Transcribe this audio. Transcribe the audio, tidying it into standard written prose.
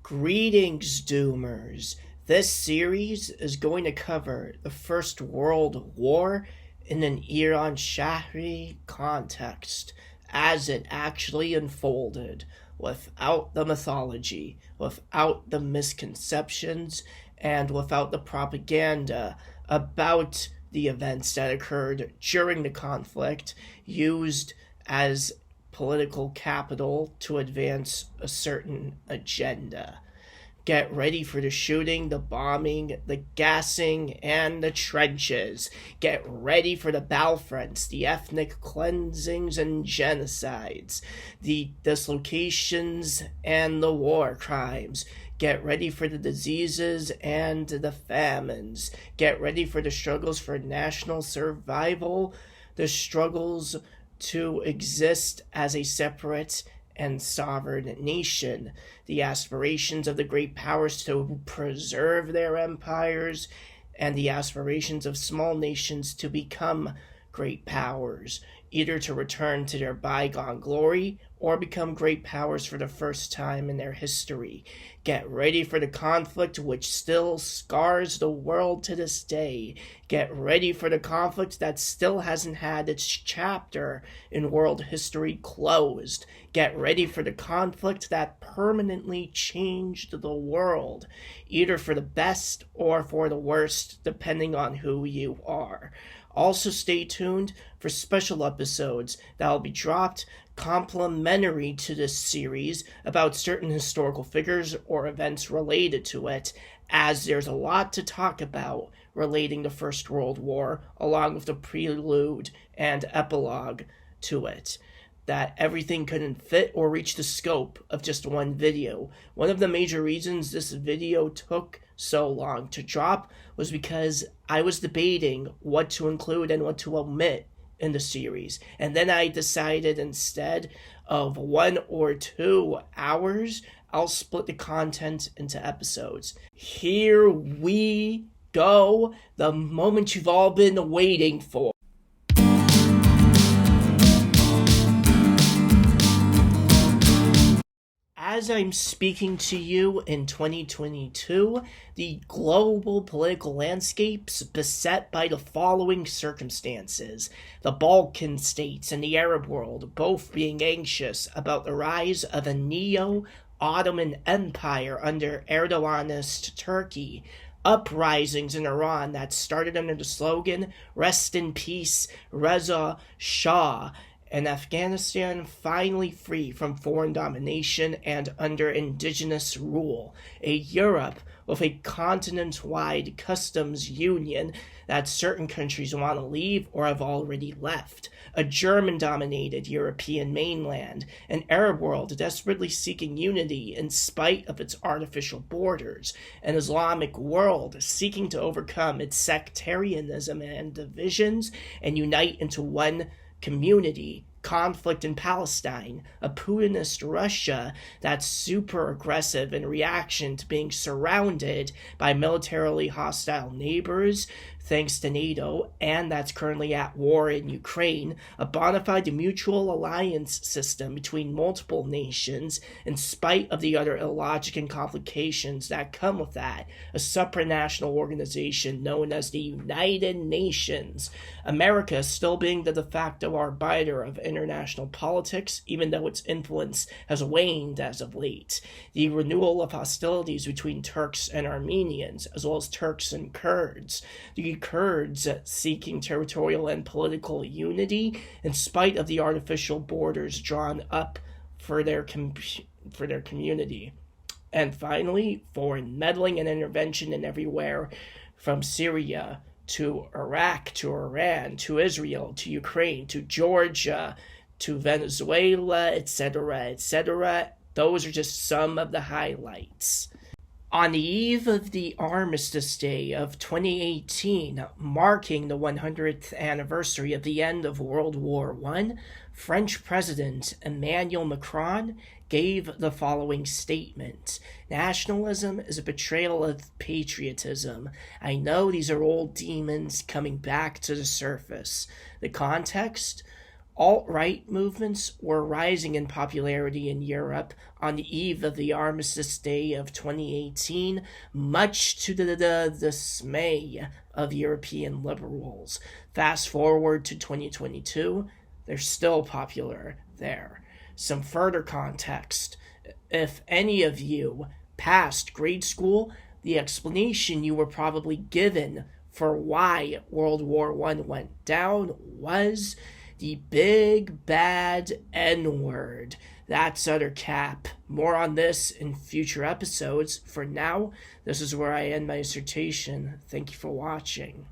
Greetings, Doomers. This series is going to cover the First World War in an Iran-Shahri context as it actually unfolded, without the mythology, without the misconceptions, and without the propaganda about the events that occurred during the conflict used as political capital to advance a certain agenda. Get ready for the shooting, the bombing, the gassing, and the trenches. Get ready for the battlefronts, the ethnic cleansings and genocides, the dislocations and the war crimes. Get ready for the diseases and the famines. Get ready for the struggles for national survival, the struggles to exist as a separate and sovereign nation, the aspirations of the great powers to preserve their empires, and the aspirations of small nations to become great powers, either to return to their bygone glory or become great powers for the first time in their history. Get ready for the conflict which still scars the world to this day. Get ready for the conflict that still hasn't had its chapter in world history closed. Get ready for the conflict that permanently changed the world, either for the best or for the worst, depending on who you are. Also stay tuned for special episodes that will be dropped complementary to this series about certain historical figures or events related to it, as there's a lot to talk about relating to First World War, along with the prelude and epilogue to it, that everything couldn't fit or reach the scope of just one video. One of the major reasons this video took so long to drop was because I was debating what to include and what to omit in the series, and then I decided instead of 1 or 2 hours, I'll split the content into episodes. Here we go, the moment you've all been waiting for. As I'm speaking to you in 2022, the global political landscape's beset by the following circumstances. The Balkan states and the Arab world both being anxious about the rise of a neo-Ottoman empire under Erdoganist Turkey. Uprisings in Iran that started under the slogan, "Rest in peace, Reza Shah," and Afghanistan finally free from foreign domination and under indigenous rule. A Europe with a continent-wide customs union that certain countries want to leave or have already left. A German-dominated European mainland. An Arab world desperately seeking unity in spite of its artificial borders. An Islamic world seeking to overcome its sectarianism and divisions and unite into one community. Conflict in Palestine, a Putinist Russia that's super aggressive in reaction to being surrounded by militarily hostile neighbors thanks to NATO, and that's currently at war in Ukraine, a bona fide mutual alliance system between multiple nations in spite of the other illogic and complications that come with that, a supranational organization known as the United Nations, America still being the de facto arbiter of international politics, even though its influence has waned as of late, the renewal of hostilities between Turks and Armenians, as well as Turks and Kurds, the Kurds seeking territorial and political unity in spite of the artificial borders drawn up for their community. And finally, foreign meddling and intervention in everywhere from Syria to Iraq to Iran to Israel to Ukraine to Georgia to Venezuela, etc., etc. Those are just some of the highlights. On the eve of the Armistice Day of 2018, marking the 100th anniversary of the end of World War I, French President Emmanuel Macron gave the following statement. Nationalism is a betrayal of patriotism. I know these are old demons coming back to the surface. The context? Alt-right movements were rising in popularity in Europe on the eve of the Armistice Day of 2018, much to the dismay of European liberals. Fast forward to 2022, they're still popular there. Some further context. If any of you passed grade school, the explanation you were probably given for why World War I went down was the big bad N-word. That's utter cap. More on this in future episodes. For now, this is where I end my dissertation. Thank you for watching.